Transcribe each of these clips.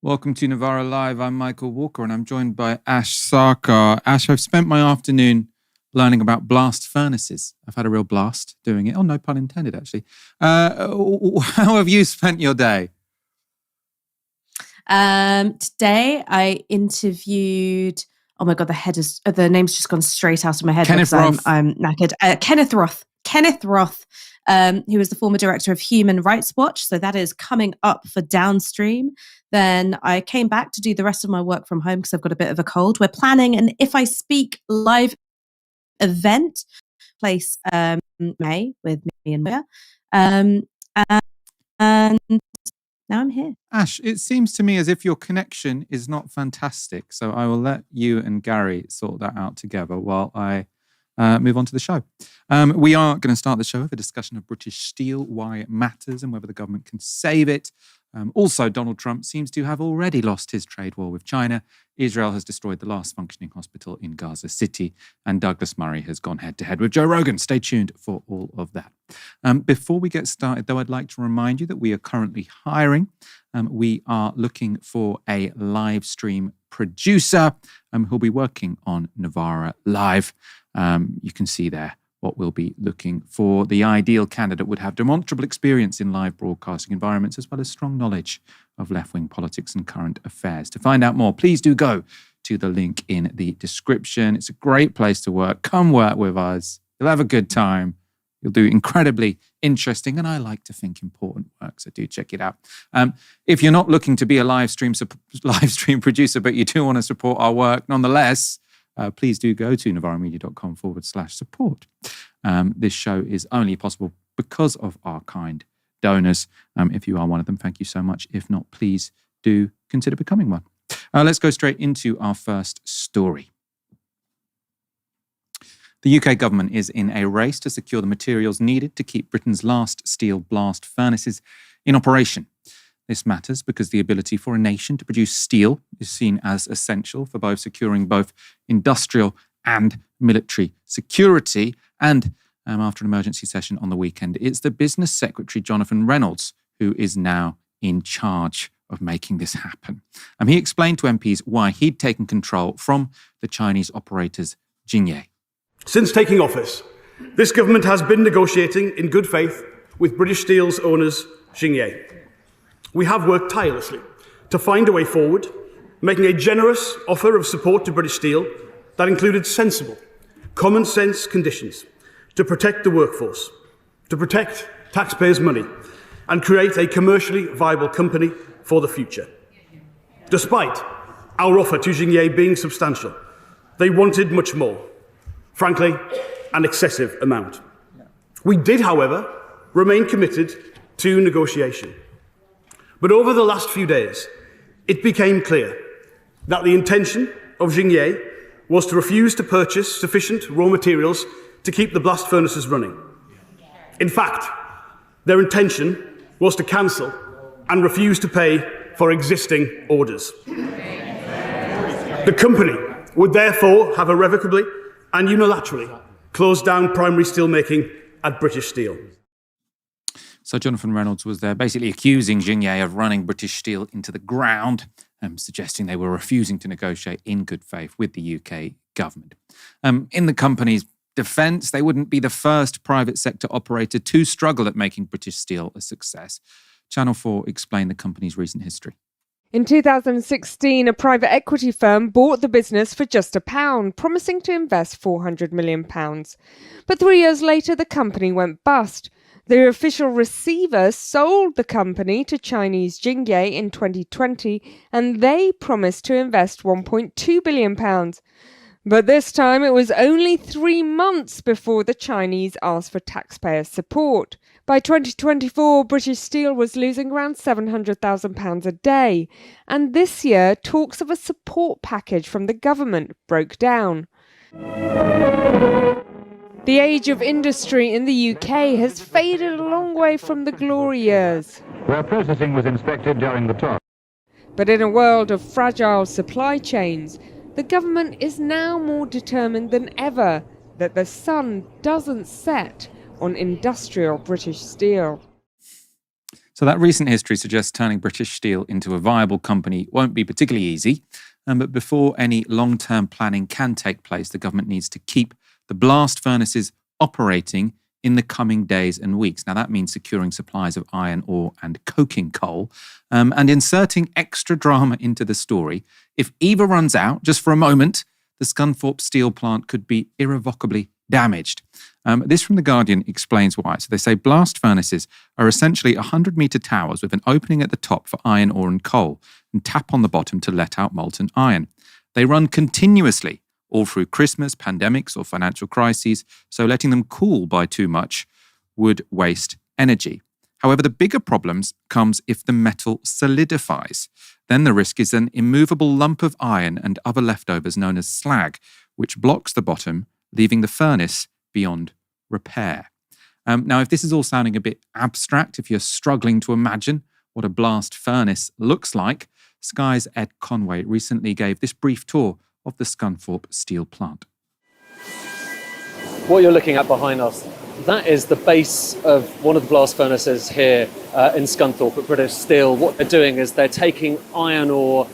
Welcome to Novara Live. I'm Michael Walker and I'm joined by Ash Sarkar. Ash, I've spent my afternoon learning about blast furnaces. I've had a real blast doing it. Oh, no pun intended, actually. How have you spent your day? Today I interviewed, oh my God, the name's just gone straight out of my head. Kenneth Roth. I'm knackered. Kenneth Roth, who is the former director of Human Rights Watch. So that is coming up for Downstream. Then I came back to do the rest of my work from home because I've got a bit of a cold. We're planning an If I Speak live event place May with me and Maya. And now I'm here. Ash, it seems to me as if your connection is not fantastic. So I will let you and Gary sort that out together while I move on to the show. We are going to start the show with a discussion of British steel, why it matters and whether the government can save it. Also, Donald Trump seems to have already lost his trade war with China. Israel has destroyed the last functioning hospital in Gaza City. And Douglas Murray has gone head-to-head with Joe Rogan. Stay tuned for all of that. Before we get started, though, I'd like to remind you that we are currently hiring. We are looking for a live stream producer who'll be working on Novara Live. You can see there what we'll be looking for. The ideal candidate would have demonstrable experience in live broadcasting environments as well as strong knowledge of left-wing politics and current affairs. To find out more, please do go to the link in the description. It's a great place to work. Come work with us. You'll have a good time. You'll do incredibly interesting, and I like to think important work, so do check it out. If you're not looking to be a live stream producer, but you do want to support our work nonetheless, please do go to novaramedia.com/support. This show is only possible because of our kind donors. If you are one of them, thank you so much. If not, please do consider becoming one. Let's go straight into our first story. The UK government is in a race to secure the materials needed to keep Britain's last steel blast furnaces in operation. This matters because the ability for a nation to produce steel is seen as essential for both securing both industrial and military security. And after an emergency session on the weekend, it's the Business Secretary, Jonathan Reynolds, who is now in charge of making this happen. He explained to MPs why he'd taken control from the Chinese operators Xingye. Since taking office, this government has been negotiating in good faith with British Steel's owners Xingye. We have worked tirelessly to find a way forward, making a generous offer of support to British Steel that included sensible, common-sense conditions to protect the workforce, to protect taxpayers' money, and create a commercially viable company for the future. Despite our offer to Xingye being substantial, they wanted much more, frankly, an excessive amount. We did, however, remain committed to negotiation. But over the last few days, it became clear that the intention of Xingye was to refuse to purchase sufficient raw materials to keep the blast furnaces running. In fact, their intention was to cancel and refuse to pay for existing orders. The company would therefore have irrevocably and unilaterally closed down primary steelmaking at British Steel. So Jonathan Reynolds was there basically accusing Xingye of running British Steel into the ground, suggesting they were refusing to negotiate in good faith with the UK government. In the company's defence, they wouldn't be the first private sector operator to struggle at making British Steel a success. Channel 4 explained the company's recent history. In 2016, a private equity firm bought the business for just £1, promising to invest £400 million. But 3 years later, the company went bust. The official receiver sold the company to Chinese Xingye in 2020, and they promised to invest £1.2 billion. But this time it was only 3 months before the Chinese asked for taxpayer support. By 2024, British Steel was losing around £700,000 a day, and this year talks of a support package from the government broke down. The age of industry in the UK has faded a long way from the glory years, where processing was inspected during the talk. But in a world of fragile supply chains, the government is now more determined than ever that the sun doesn't set on industrial British steel. So that recent history suggests turning British Steel into a viable company won't be particularly easy. But before any long-term planning can take place, the government needs to keep the blast furnaces operating in the coming days and weeks. Now, that means securing supplies of iron ore and coking coal, and inserting extra drama into the story. If either runs out, just for a moment, the Scunthorpe steel plant could be irrevocably damaged. This from The Guardian explains why. So they say blast furnaces are essentially 100-metre towers with an opening at the top for iron ore and coal and tap on the bottom to let out molten iron. They run continuously all through Christmas, pandemics or financial crises, so letting them cool by too much would waste energy. However, the bigger problems comes if the metal solidifies. Then the risk is an immovable lump of iron and other leftovers known as slag, which blocks the bottom, leaving the furnace beyond repair. Now, if this is all sounding a bit abstract, if you're struggling to imagine what a blast furnace looks like, Sky's Ed Conway recently gave this brief tour of the Scunthorpe steel plant. What you're looking at behind us, that is the base of one of the blast furnaces here in Scunthorpe at British Steel. What they're doing is they're taking iron ore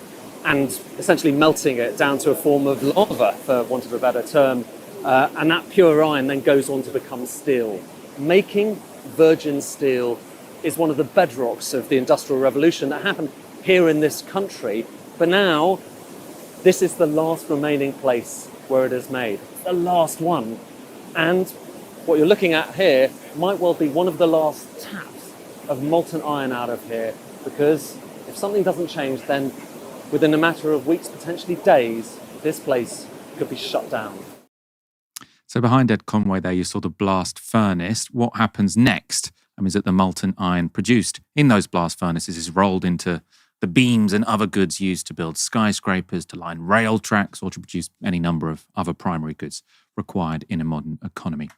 and essentially melting it down to a form of lava, for want of a better term, and that pure iron then goes on to become steel. Making virgin steel is one of the bedrocks of the Industrial Revolution that happened here in this country, but now this is the last remaining place where it is made. It's the last one. And what you're looking at here might well be one of the last taps of molten iron out of here, because if something doesn't change, then within a matter of weeks, potentially days, this place could be shut down. So behind Ed Conway there, you saw the blast furnace. What happens next is that the molten iron produced in those blast furnaces is rolled into the beams and other goods used to build skyscrapers, to line rail tracks, or to produce any number of other primary goods required in a modern economy.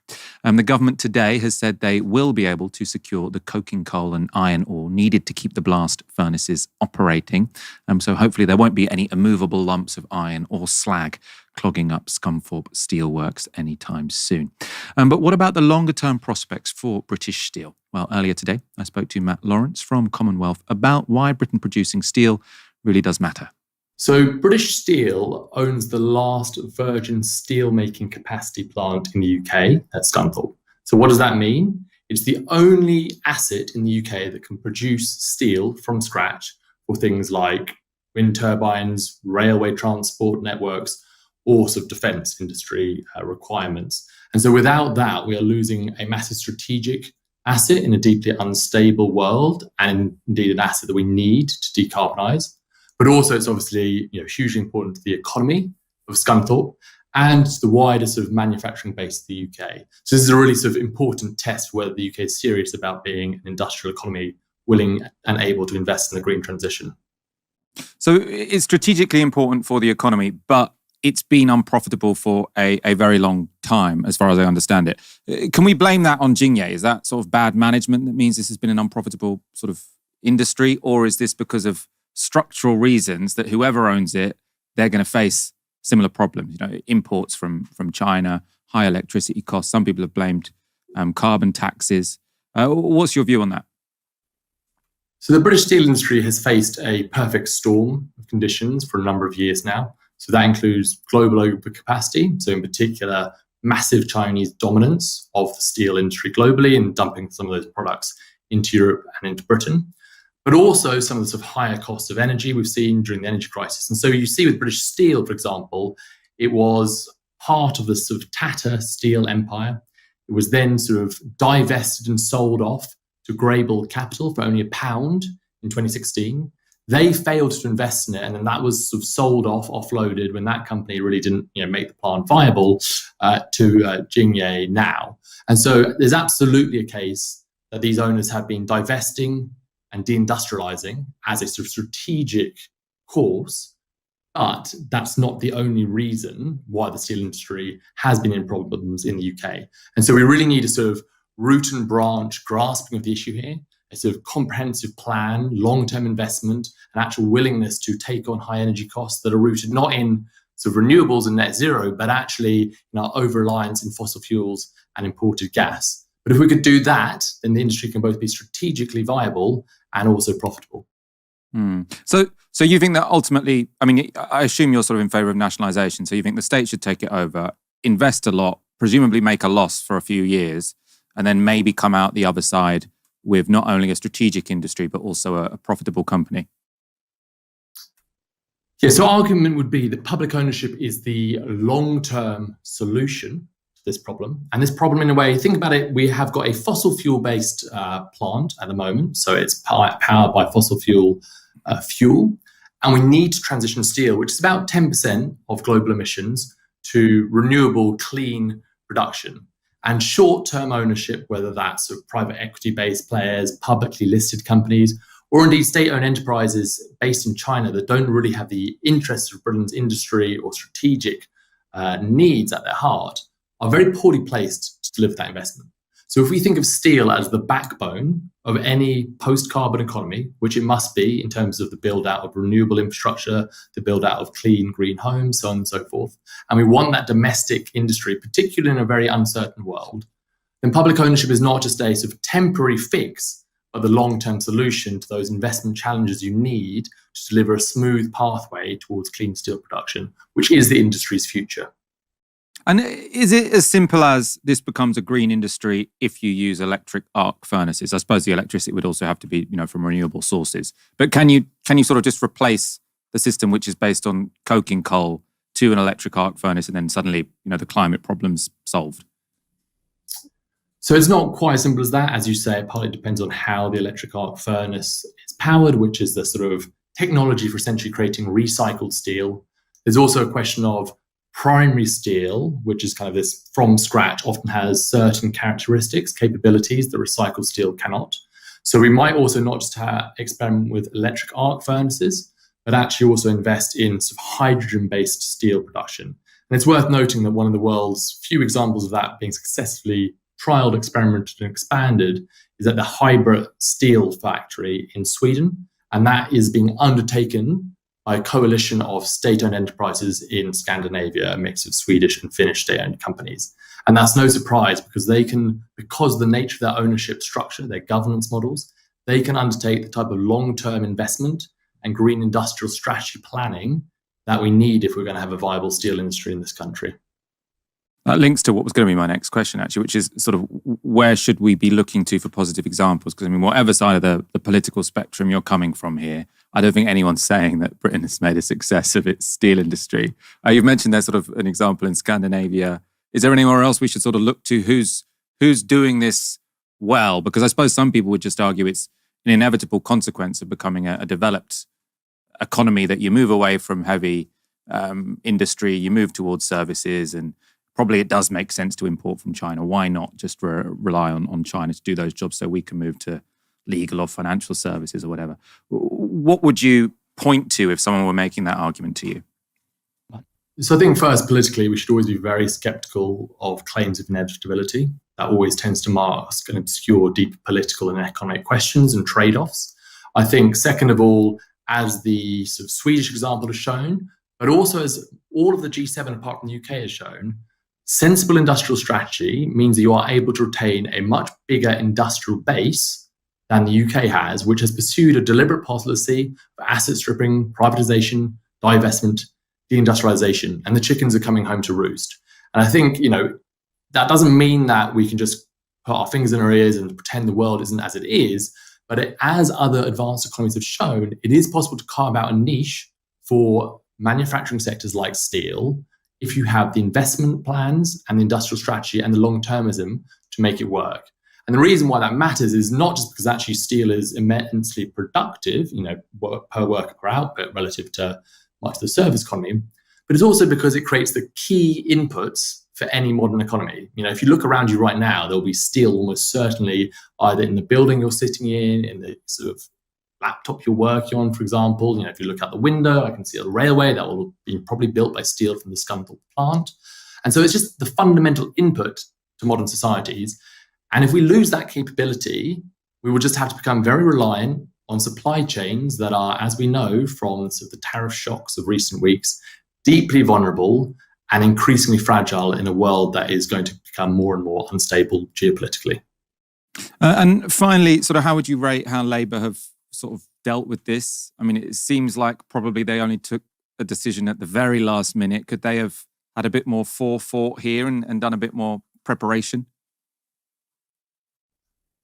The government today has said they will be able to secure the coking coal and iron ore needed to keep the blast furnaces operating. So hopefully there won't be any immovable lumps of iron or slag clogging up Scunthorpe Steelworks anytime soon. But what about the longer-term prospects for British Steel? Well, earlier today, I spoke to Matt Lawrence from Commonwealth about why Britain producing steel really does matter. So British Steel owns the last virgin steel-making capacity plant in the UK at Scunthorpe. So what does that mean? It's the only asset in the UK that can produce steel from scratch for things like wind turbines, railway transport networks, or sort of defence industry requirements. And so without that, we are losing a massive strategic asset in a deeply unstable world, and indeed an asset that we need to decarbonise. But also it's obviously hugely important to the economy of Scunthorpe and the wider sort of manufacturing base of the UK. So this is a really sort of important test whether the UK is serious about being an industrial economy willing and able to invest in the green transition. So it's strategically important for the economy, but it's been unprofitable for a very long time, as far as I understand it. Can we blame that on Jingye? Is that sort of bad management that means this has been an unprofitable sort of industry? Or is this because of structural reasons that whoever owns it, they're going to face similar problems? Imports from China, high electricity costs. Some people have blamed carbon taxes. What's your view on that? So the British steel industry has faced a perfect storm of conditions for a number of years now. So that includes global overcapacity, so in particular, massive Chinese dominance of the steel industry globally and dumping some of those products into Europe and into Britain, but also some of the sort of higher costs of energy we've seen during the energy crisis. And so you see with British Steel, for example, it was part of the sort of Tata steel empire. It was then sort of divested and sold off to Grable Capital for only £1 in 2016. They failed to invest in it, and then that was sort of sold off, offloaded when that company really didn't make the plant viable to Jingye now. And so there's absolutely a case that these owners have been divesting and deindustrializing as a sort of strategic course, but that's not the only reason why the steel industry has been in problems in the UK. And so we really need a sort of root and branch grasping of the issue here, a sort of comprehensive plan, long-term investment, and actual willingness to take on high energy costs that are rooted not in sort of renewables and net zero, but actually in our over-reliance in fossil fuels and imported gas. But if we could do that, then the industry can both be strategically viable and also profitable. So you think that ultimately, I mean, I assume you're sort of in favour of nationalisation. So you think the state should take it over, invest a lot, presumably make a loss for a few years, and then maybe come out the other side with not only a strategic industry, but also a profitable company? Yeah, so our argument would be that public ownership is the long-term solution to this problem. And this problem, in a way, think about it, we have got a fossil fuel-based plant at the moment. So it's powered by fossil fuel, and we need to transition steel, which is about 10% of global emissions, to renewable, clean production. And short-term ownership, whether that's sort of private equity-based players, publicly listed companies, or indeed state-owned enterprises based in China that don't really have the interests of Britain's industry or strategic needs at their heart, are very poorly placed to deliver that investment. So if we think of steel as the backbone of any post-carbon economy, which it must be in terms of the build-out of renewable infrastructure, the build-out of clean, green homes, so on and so forth, and we want that domestic industry, particularly in a very uncertain world, then public ownership is not just a sort of temporary fix, but the long-term solution to those investment challenges you need to deliver a smooth pathway towards clean steel production, which is the industry's future. And is it as simple as this becomes a green industry if you use electric arc furnaces? I suppose the electricity would also have to be, from renewable sources. But can you sort of just replace the system which is based on coking coal to an electric arc furnace, and then suddenly, the climate problem's solved? So it's not quite as simple as that. As you say, it partly depends on how the electric arc furnace is powered, which is the sort of technology for essentially creating recycled steel. There's also a question of primary steel, which is kind of this from scratch, often has certain characteristics, capabilities that recycled steel cannot. So we might also not just experiment with electric arc furnaces, but actually also invest in sort of hydrogen-based steel production. And it's worth noting that one of the world's few examples of that being successfully trialed, experimented, and expanded is at the Hybrid Steel factory in Sweden. And that is being undertaken by a coalition of state-owned enterprises in Scandinavia, a mix of Swedish and Finnish state-owned companies. And that's no surprise because because of the nature of their ownership structure, their governance models, they can undertake the type of long-term investment and green industrial strategy planning that we need if we're going to have a viable steel industry in this country. That links to what was going to be my next question, actually, which is sort of where should we be looking to for positive examples? Because, whatever side of the political spectrum you're coming from here, I don't think anyone's saying that Britain has made a success of its steel industry. You've mentioned there's sort of an example in Scandinavia. Is there anywhere else we should sort of look to who's doing this well? Because I suppose some people would just argue it's an inevitable consequence of becoming a developed economy that you move away from heavy industry, you move towards services, and probably it does make sense to import from China. Why not just rely on China to do those jobs so we can move to legal or financial services or whatever? What would you point to if someone were making that argument to you? So I think first, politically, we should always be very skeptical of claims of inevitability. That always tends to mask and obscure deep political and economic questions and trade-offs. I think, second of all, as the sort of Swedish example has shown, but also as all of the G7 apart from the UK has shown, sensible industrial strategy means that you are able to retain a much bigger industrial base than the UK has, which has pursued a deliberate policy for asset stripping, privatization, divestment, deindustrialization, and the chickens are coming home to roost. And I think, that doesn't mean that we can just put our fingers in our ears and pretend the world isn't as it is, but as other advanced economies have shown, it is possible to carve out a niche for manufacturing sectors like steel if you have the investment plans and the industrial strategy and the long-termism to make it work. And the reason why that matters is not just because actually steel is immensely productive, per worker per output relative to much of the service economy, but it's also because it creates the key inputs for any modern economy. If you look around you right now, there'll be steel almost certainly either in the building you're sitting in the sort of laptop you're working on, for example. If you look out the window, I can see a railway that will be probably built by steel from the Scunthorpe plant. And so it's just the fundamental input to modern societies. And if we lose that capability, we will just have to become very reliant on supply chains that are, as we know from sort of the tariff shocks of recent weeks, deeply vulnerable and increasingly fragile in a world that is going to become more and more unstable geopolitically. And finally, sort of how would you rate how Labour have sort of dealt with this? I mean, it seems like probably they only took a decision at the very last minute. Could they have had a bit more forethought here and done a bit more preparation?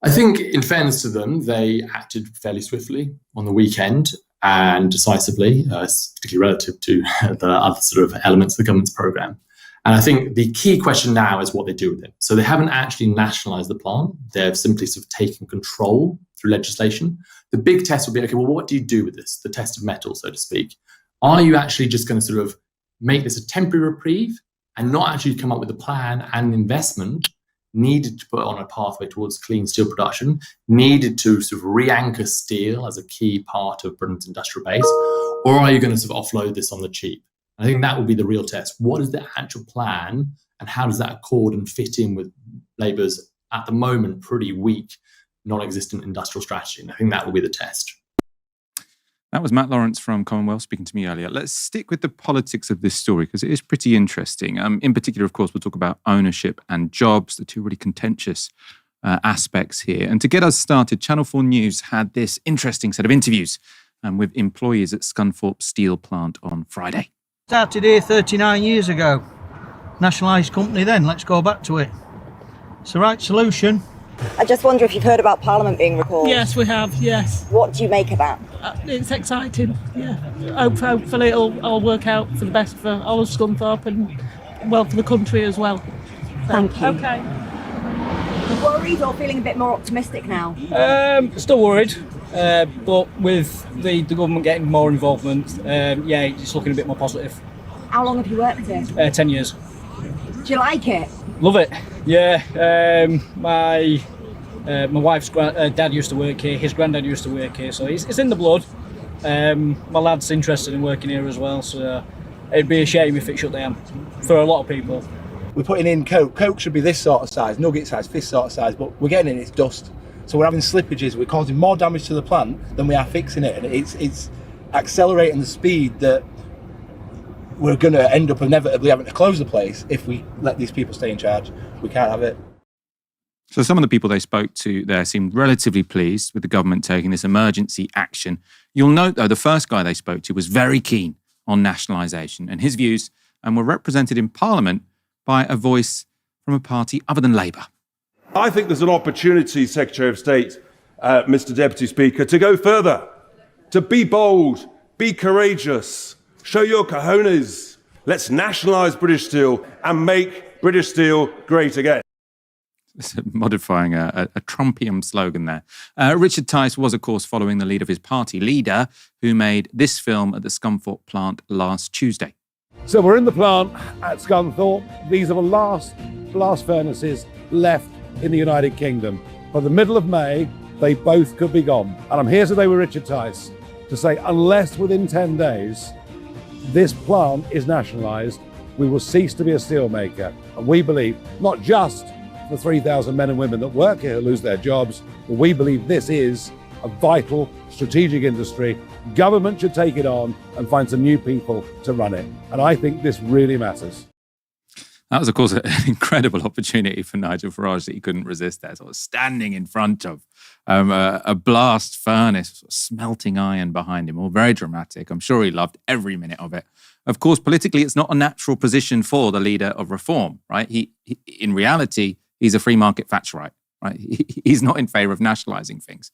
I think, in fairness to them, they acted fairly swiftly on the weekend and decisively, particularly relative to the other sort of elements of the government's programme. And I think the key question now is what they do with it. So they haven't actually nationalised the plant. They've simply sort of taken control through legislation. The big test will be, okay, well, what do you do with this? The test of metal, so to speak. Are you actually just going to sort of make this a temporary reprieve and not actually come up with a plan and investment needed to put on a pathway towards clean steel production, needed to sort of re-anchor steel as a key part of Britain's industrial base, or are you going to sort of offload this on the cheap? I think that will be the real test. What is the actual plan and how does that accord and fit in with Labour's, at the moment, pretty weak, non-existent industrial strategy? And I think that will be the test. That was Matt Lawrence from Commonwealth speaking to me earlier. Let's stick with the politics of this story because it is pretty interesting. In particular, of course, we'll talk about ownership and jobs, the two really contentious aspects here. And to get us started, Channel 4 News had this interesting set of interviews with employees at Scunthorpe Steel Plant on Friday. Started here 39 years ago. Nationalised company then, let's go back to it. It's the right solution. I just wonder if you've heard about Parliament being recalled. Yes, we have, yes. What do you make of that? It's exciting, yeah. Hopefully it'll all work out for the best for all of Scunthorpe and well for the country as well. Thank you. Okay. Worried or feeling a bit more optimistic now? Still worried, but with the government getting more involvement, yeah, it's looking a bit more positive. How long have you worked here? 10 years. Do you like it? Love it, yeah. My wife's dad used to work here, his granddad used to work here, so it's in the blood. My lad's interested in working here as well, so it'd be a shame if it shut down for a lot of people. We're putting in coke. Coke should be this sort of size, nugget size, fist sort of size, but we're getting in its dust. So we're having slippages, we're causing more damage to the plant than we are fixing it, and it's accelerating the speed that we're going to end up inevitably having to close the place if we let these people stay in charge. We can't have it. So some of the people they spoke to there seemed relatively pleased with the government taking this emergency action. You'll note, though, the first guy they spoke to was very keen on nationalisation, and his views were represented in Parliament by a voice from a party other than Labour. I think there's an opportunity, Secretary of State, Mr. Deputy Speaker, to go further, to be bold, be courageous, show your cojones. Let's nationalise British Steel and make British Steel great again. Modifying a Trumpian slogan there. Richard Tice was, of course, following the lead of his party leader, who made this film at the Scunthorpe plant last Tuesday. So we're in the plant at Scunthorpe. These are the last blast furnaces left in the United Kingdom. By the middle of May, they both could be gone. And I'm here today with Richard Tice to say, unless within 10 days this plant is nationalised, we will cease to be a steelmaker. And we believe, not just the 3,000 men and women that work here who lose their jobs, but we believe this is a vital strategic industry. Government should take it on and find some new people to run it. And I think this really matters. That was, of course, an incredible opportunity for Nigel Farage that he couldn't resist there. Sort of standing in front of a blast furnace, sort of smelting iron behind him. All very dramatic. I'm sure he loved every minute of it. Of course, politically, it's not a natural position for the leader of reform, right? He in reality, he's a free market Thatcherite, right? He's not in favour of nationalising things.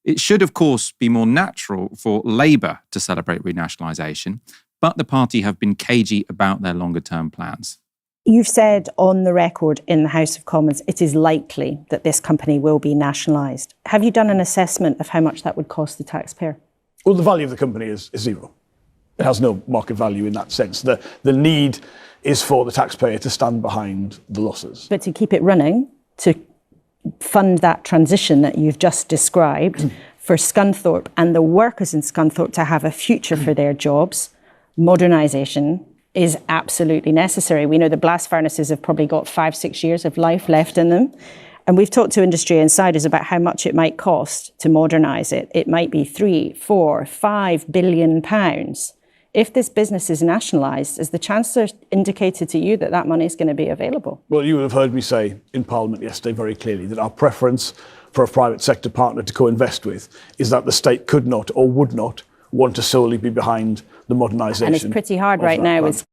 It should, of course, be more natural for Labour to celebrate renationalisation, but the party have been cagey about their longer-term plans. You've said on the record in the House of Commons, it is likely that this company will be nationalised. Have you done an assessment of how much that would cost the taxpayer? Well, the value of the company is zero. It has no market value in that sense. The need is for the taxpayer to stand behind the losses. But to keep it running, to fund that transition that you've just described for Scunthorpe and the workers in Scunthorpe to have a future for their jobs, modernisation is absolutely necessary. We know the blast furnaces have probably got 5-6 years of life left in them. And we've talked to industry insiders about how much it might cost to modernise it. It might be 3, 4, 5 billion pounds if this business is nationalised, is the Chancellor indicated to you that that money is going to be available? Well, you would have heard me say in Parliament yesterday very clearly that our preference for a private sector partner to co-invest with is that the state could not or would not want to solely be behind the modernisation. And it's pretty hard right now. So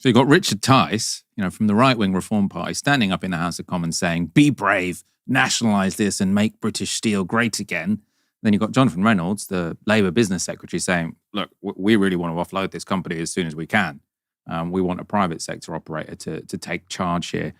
you've got Richard Tice, from the right-wing Reform Party, standing up in the House of Commons saying, be brave, nationalise this and make British steel great again. Then you've got Jonathan Reynolds, the Labour Business Secretary, saying, look, we really want to offload this company as soon as we can. We want a private sector operator to take charge here.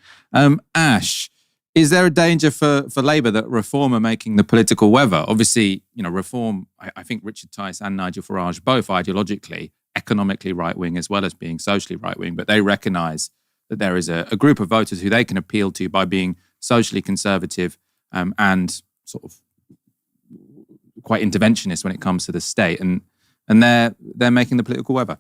Ash, is there a danger for Labour that Reform are making the political weather? Obviously, Reform, I think Richard Tice and Nigel Farage, both ideologically, economically right-wing as well as being socially right-wing, but they recognise that there is a group of voters who they can appeal to by being socially conservative and sort of quite interventionist when it comes to the state, and they're making the political weather.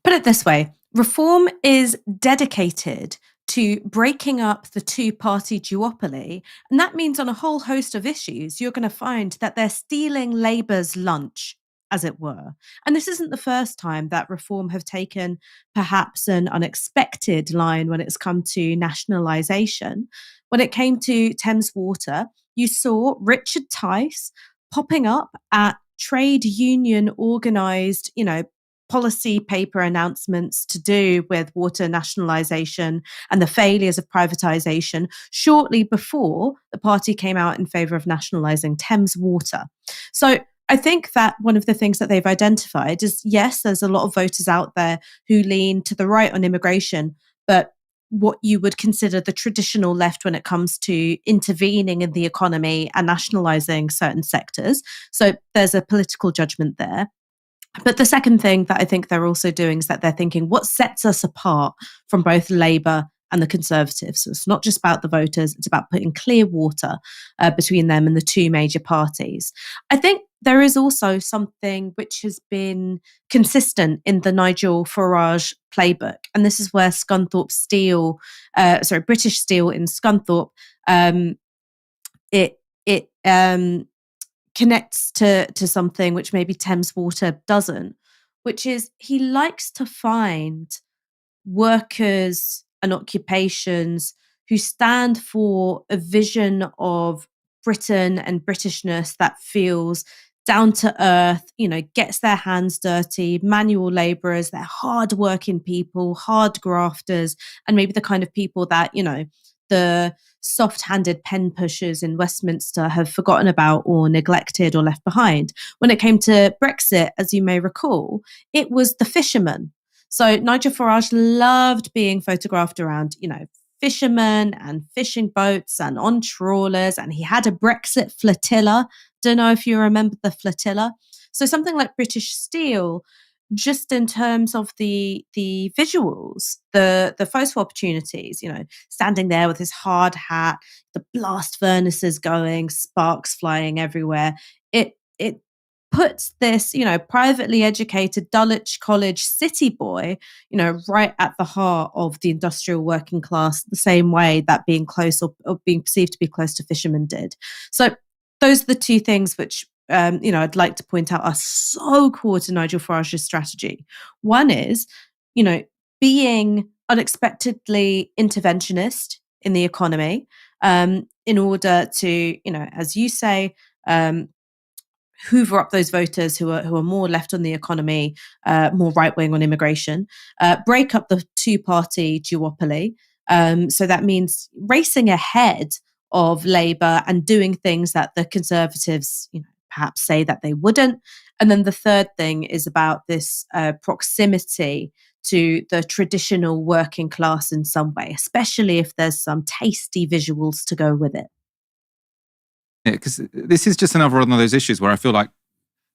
Put it this way, Reform is dedicated to breaking up the two-party duopoly, and that means on a whole host of issues, you're going to find that they're stealing Labour's lunch, as it were. And this isn't the first time that Reform have taken perhaps an unexpected line when it's come to nationalisation. When it came to Thames Water, you saw Richard Tice popping up at trade union organised, policy paper announcements to do with water nationalisation and the failures of privatisation shortly before the party came out in favour of nationalising Thames Water. So I think that one of the things that they've identified is, yes, there's a lot of voters out there who lean to the right on immigration, but what you would consider the traditional left when it comes to intervening in the economy and nationalising certain sectors. So there's a political judgment there. But the second thing that I think they're also doing is that they're thinking, what sets us apart from both Labour and the Conservatives? So it's not just about the voters, it's about putting clear water between them and the two major parties. I think there is also something which has been consistent in the Nigel Farage playbook, and this is where British Steel in Scunthorpe, it connects to something which maybe Thames Water doesn't, which is he likes to find workers and occupations who stand for a vision of Britain and Britishness that feels down to earth, gets their hands dirty, manual labourers, they're hard-working people, hard grafters, and maybe the kind of people that, the soft-handed pen pushers in Westminster have forgotten about or neglected or left behind. When it came to Brexit, as you may recall, it was the fishermen. So Nigel Farage loved being photographed around, fishermen and fishing boats and on trawlers, and he had a Brexit flotilla. Don't know if you remember the flotilla. So something like British Steel, just in terms of the visuals, the photo opportunities, standing there with his hard hat, the blast furnaces going, sparks flying everywhere. It puts this, privately educated Dulwich College city boy, right at the heart of the industrial working class, the same way that being close or being perceived to be close to fishermen did. So those are the two things which, I'd like to point out are so core to Nigel Farage's strategy. One is, being unexpectedly interventionist in the economy in order to, as you say, hoover up those voters who are more left on the economy, more right-wing on immigration, break up the two-party duopoly. So that means racing ahead of Labour and doing things that the Conservatives, perhaps say that they wouldn't. And then the third thing is about this proximity to the traditional working class in some way, especially if there's some tasty visuals to go with it. Because this is just another one of those issues where I feel like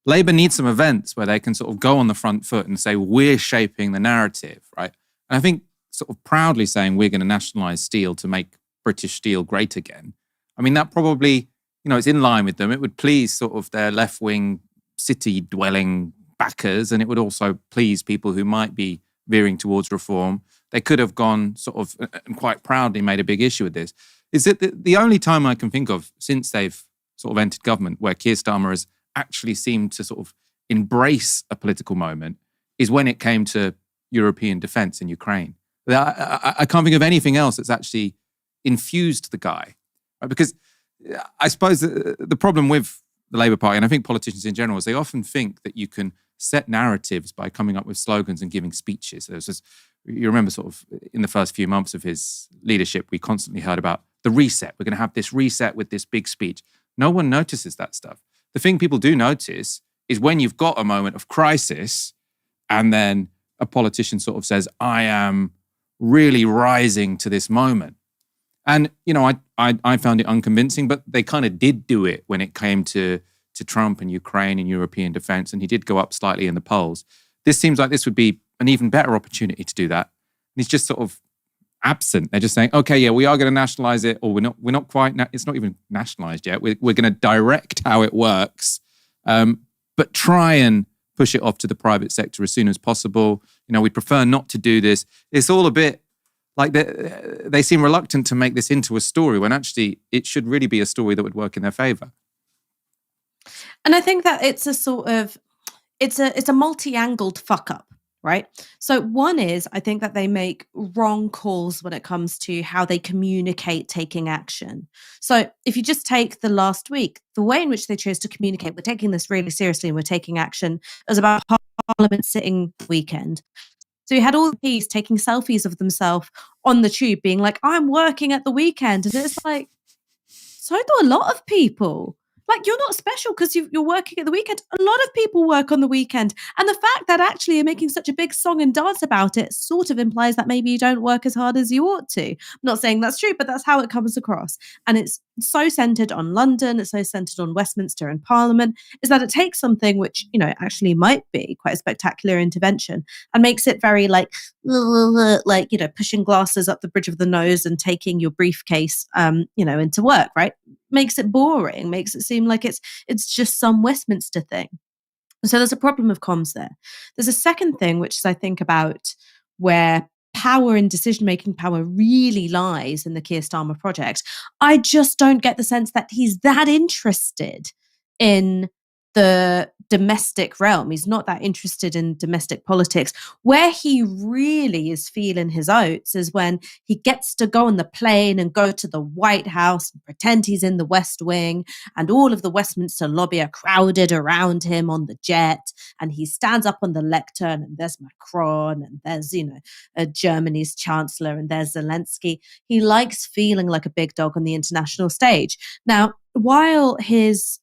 Labour needs some events where they can sort of go on the front foot and say, we're shaping the narrative, right? And I think sort of proudly saying we're going to nationalise steel to make British steel great again. I mean, that probably, it's in line with them. It would please sort of their left-wing city-dwelling backers, and it would also please people who might be veering towards reform. They could have gone sort of, and quite proudly made a big issue with this. Is it the only time I can think of since they've sort of entered government where Keir Starmer has actually seemed to sort of embrace a political moment is when it came to European defense in Ukraine. I can't think of anything else that's actually infused the guy, right? Because I suppose the problem with the Labour Party, and I think politicians in general, is they often think that you can set narratives by coming up with slogans and giving speeches. There was this, you remember sort of in the first few months of his leadership, we constantly heard about the reset. We're going to have this reset with this big speech. No one notices that stuff. The thing people do notice is when you've got a moment of crisis and then a politician sort of says, I am really rising to this moment. And, you know, I found it unconvincing, but they kind of did do it when it came to Trump and Ukraine and European defense, and he did go up slightly in the polls. This seems like this would be an even better opportunity to do that. And he's just sort of absent. They're just saying, okay, yeah, we are going to nationalize it, or we're not quite, it's not even nationalized yet. We're going to direct how it works, but try and push it off to the private sector as soon as possible. You know, we prefer not to do this. It's all a bit like they seem reluctant to make this into a story when actually it should really be a story that would work in their favor. And I think that it's a sort of, it's a multi-angled fuck up, right? So one is, I think that they make wrong calls when it comes to how they communicate taking action. So if you just take the last week, the way in which they chose to communicate, we're taking this really seriously and we're taking action, it was about Parliament sitting the weekend. So you had all the MPs taking selfies of themselves on the tube being like, I'm working at the weekend. And it's like, so do a lot of people. Like, you're not special because you're working at the weekend. A lot of people work on the weekend. And the fact that actually you're making such a big song and dance about it sort of implies that maybe you don't work as hard as you ought to. I'm not saying that's true, but that's how it comes across. And it's so centered on London, it's so centered on Westminster and Parliament, is that it takes something which, you know, actually might be quite a spectacular intervention and makes it very like, you know, pushing glasses up the bridge of the nose and taking your briefcase, you know, into work, right? Makes it boring, makes it seem like it's just some Westminster thing. So there's a problem of comms there. There's a second thing, which is I think about where power and decision-making power really lies in the Keir Starmer project. I just don't get the sense that he's that interested in the domestic realm. He's not that interested in domestic politics. Where he really is feeling his oats is when he gets to go on the plane and go to the White House and pretend he's in the West Wing, and all of the Westminster lobby are crowded around him on the jet, and he stands up on the lectern, and there's Macron, and there's, you know, Germany's chancellor, and there's Zelensky. He likes feeling like a big dog on the international stage. Now, while his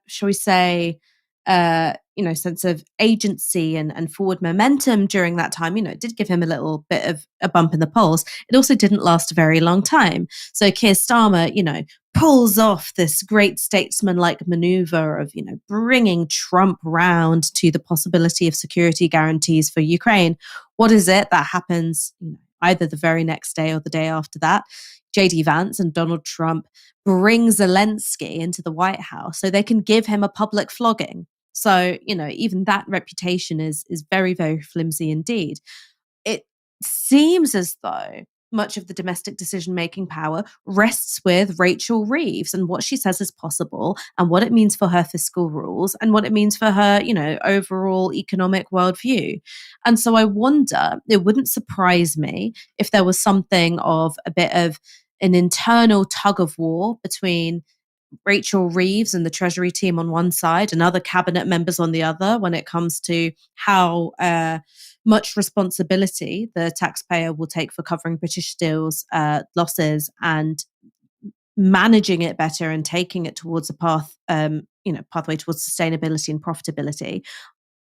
shall we say, you know, sense of agency and forward momentum during that time, you know, it did give him a little bit of a bump in the polls. It also didn't last a very long time. So Keir Starmer, you know, pulls off this great statesman-like maneuver of, you know, bringing Trump round to the possibility of security guarantees for Ukraine. What is it that happens, you know, either the very next day or the day after that? JD Vance and Donald Trump bring Zelensky into the White House so they can give him a public flogging. So, you know, even that reputation is very, very flimsy indeed. It seems as though much of the domestic decision-making power rests with Rachel Reeves and what she says is possible and what it means for her fiscal rules and what it means for her, you know, overall economic worldview. And so I wonder, it wouldn't surprise me if there was something of a bit of an internal tug of war between Rachel Reeves and the Treasury team on one side and other cabinet members on the other when it comes to how much responsibility the taxpayer will take for covering British Steel's losses and managing it better and taking it towards a path, you know, pathway towards sustainability and profitability.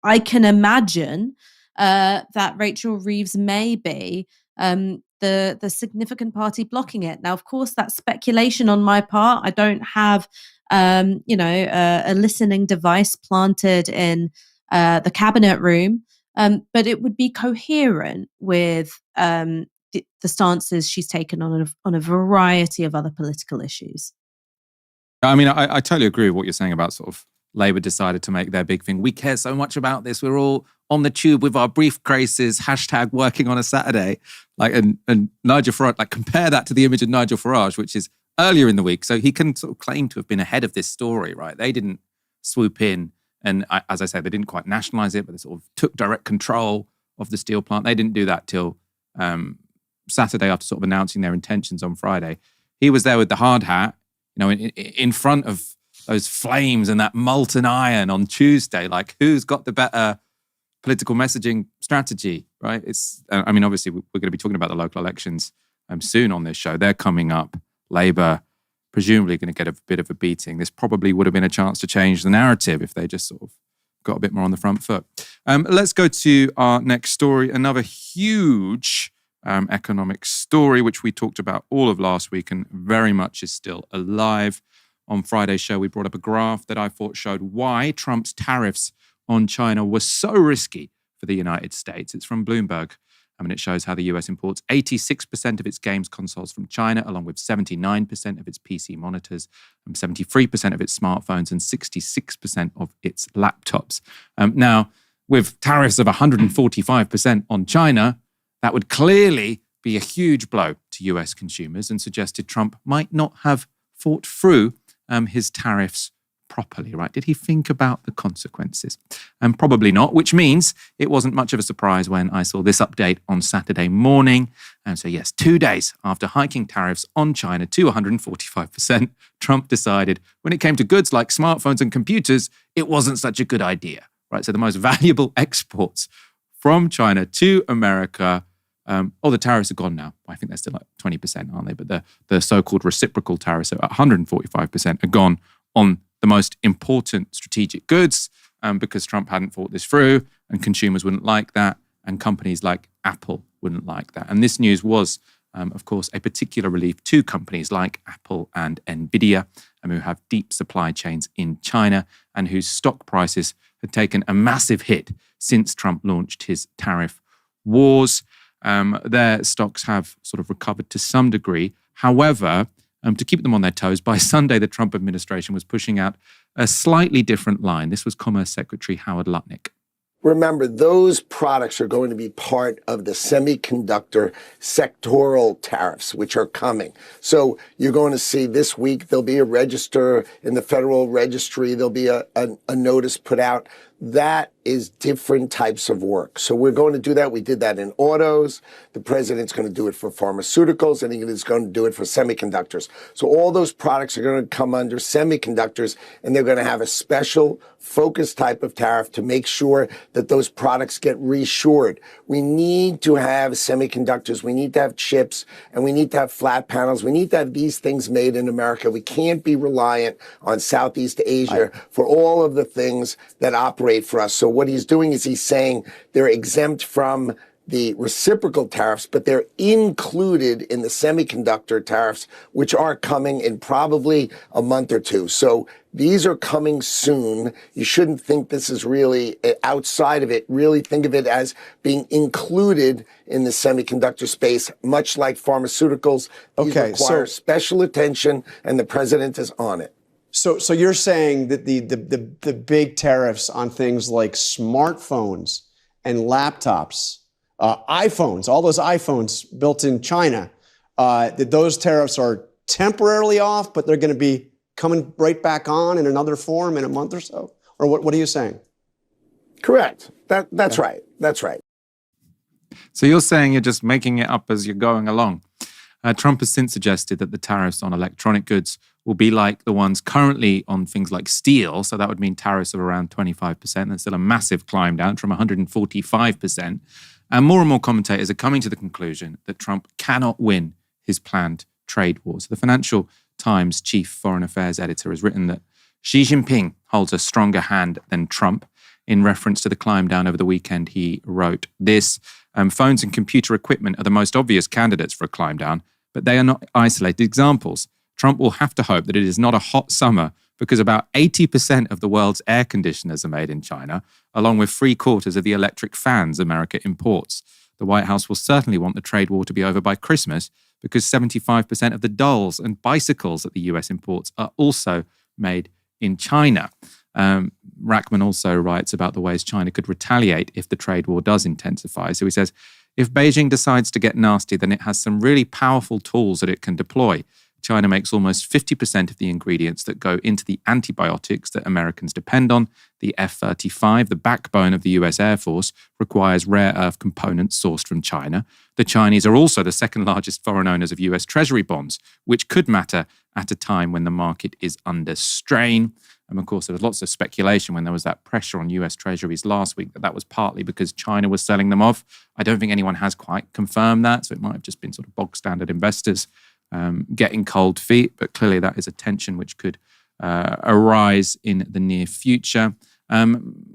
I can imagine that Rachel Reeves may be the significant party blocking it. Now, of course, that's speculation on my part. I don't have, you know, a listening device planted in the cabinet room, but it would be coherent with the stances she's taken on a variety of other political issues. I mean, I totally agree with what you're saying about sort of Labour decided to make their big thing. We care so much about this. We're all on the tube with our briefcases, hashtag working on a Saturday. Like, and Nigel Farage, like, compare that to the image of Nigel Farage, which is earlier in the week. So he can sort of claim to have been ahead of this story, right? They didn't swoop in And as I said, they didn't quite nationalize it, but they sort of took direct control of the steel plant. They didn't do that till Saturday after sort of announcing their intentions on Friday. He was there with the hard hat, in front of those flames and that molten iron on Tuesday. Like, who's got the better political messaging strategy, right? Obviously, we're going to be talking about the local elections soon on this show. They're coming up. Labour presumably going to get a bit of a beating. This probably would have been a chance to change the narrative if they just sort of got a bit more on the front foot. Let's go to our next story. Another huge economic story, which we talked about all of last week and very much is still alive. On Friday's show, we brought up a graph that I thought showed why Trump's tariffs on China were so risky for the United States. It's from Bloomberg. It shows how the US imports 86% of its games consoles from China, along with 79% of its PC monitors, 73% of its smartphones, and 66% of its laptops. Now, with tariffs of 145% on China, that would clearly be a huge blow to US consumers and suggested Trump might not have thought through his tariffs properly, right? Did he think about the consequences? Probably not, which means it wasn't much of a surprise when I saw this update on Saturday morning. And so yes, 2 days after hiking tariffs on China to 145%, Trump decided when it came to goods like smartphones and computers, it wasn't such a good idea, right? So the most valuable exports from China to America, the tariffs are gone now. I think they're still at 20%, aren't they? But the so-called reciprocal tariffs at 145% are gone on the most important strategic goods because Trump hadn't thought this through and consumers wouldn't like that and companies like Apple wouldn't like that. And this news was, of course, a particular relief to companies like Apple and Nvidia who have deep supply chains in China and whose stock prices had taken a massive hit since Trump launched his tariff wars. Their stocks have sort of recovered to some degree. However, to keep them on their toes, by Sunday, the Trump administration was pushing out a slightly different line. This was Commerce Secretary Howard Lutnick. Remember, those products are going to be part of the semiconductor sectoral tariffs, which are coming. So you're going to see this week, there'll be a register in the Federal Registry. There'll be a notice put out. That is different types of work. So we're going to do that. We did that in autos. The president's going to do it for pharmaceuticals, and he's going to do it for semiconductors. So all those products are going to come under semiconductors, and they're going to have a special focused type of tariff to make sure that those products get reshored. We need to have semiconductors. We need to have chips, and we need to have flat panels. We need to have these things made in America. We can't be reliant on Southeast Asia for all of the things that operate for us. So what he's doing is he's saying they're exempt from the reciprocal tariffs, but they're included in the semiconductor tariffs, which are coming in probably a month or two. So these are coming soon. You shouldn't think this is really outside of it. Really think of it as being included in the semiconductor space, much like pharmaceuticals. These require special attention, and the president is on it. So you're saying that the big tariffs on things like smartphones and laptops, iPhones, all those iPhones built in China, that those tariffs are temporarily off, but they're going to be coming right back on in another form in a month or so? Or what are you saying? Correct. That's right. That's right. So you're saying you're just making it up as you're going along. Trump has since suggested that the tariffs on electronic goods will be like the ones currently on things like steel. So that would mean tariffs of around 25%. That's still a massive climb down from 145%. And more commentators are coming to the conclusion that Trump cannot win his planned trade wars. The Financial Times chief foreign affairs editor has written that Xi Jinping holds a stronger hand than Trump. In reference to the climb down over the weekend, he wrote this: phones and computer equipment are the most obvious candidates for a climb down, but they are not isolated examples. Trump will have to hope that it is not a hot summer because about 80% of the world's air conditioners are made in China, along with 3/4 of the electric fans America imports. The White House will certainly want the trade war to be over by Christmas because 75% of the dolls and bicycles that the US imports are also made in China. Rackman also writes about the ways China could retaliate if the trade war does intensify. So he says, if Beijing decides to get nasty, then it has some really powerful tools that it can deploy. China makes almost 50% of the ingredients that go into the antibiotics that Americans depend on. The F-35, the backbone of the US Air Force, requires rare earth components sourced from China. The Chinese are also the second largest foreign owners of US Treasury bonds, which could matter at a time when the market is under strain. And of course, there was lots of speculation when there was that pressure on US Treasuries last week that was partly because China was selling them off. I don't think anyone has quite confirmed that, so it might have just been sort of bog standard investors getting cold feet, but clearly that is a tension which could arise in the near future. In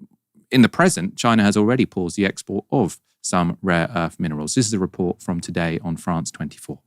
the present, China has already paused the export of some rare earth minerals. This is a report from today on France 24.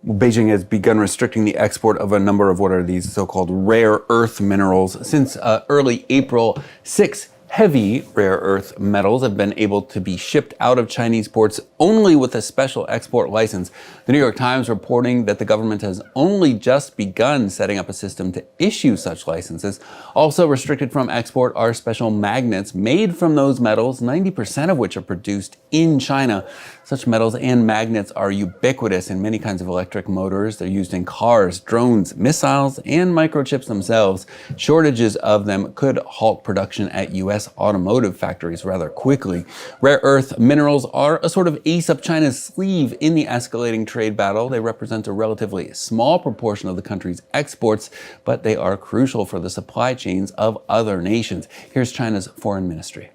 Beijing has begun restricting the export of a number of what are these so-called rare earth minerals. Since early April, 6 heavy rare earth metals have been able to be shipped out of Chinese ports only with a special export license. The New York Times reporting that the government has only just begun setting up a system to issue such licenses. Also restricted from export are special magnets made from those metals, 90% of which are produced in China. Such metals and magnets are ubiquitous in many kinds of electric motors. They're used in cars, drones, missiles, and microchips themselves. Shortages of them could halt production at U.S. automotive factories rather quickly. Rare earth minerals are a sort of ace up China's sleeve in the escalating trade battle. They represent a relatively small proportion of the country's exports, but they are crucial for the supply chains of other nations. Here's China's foreign ministry.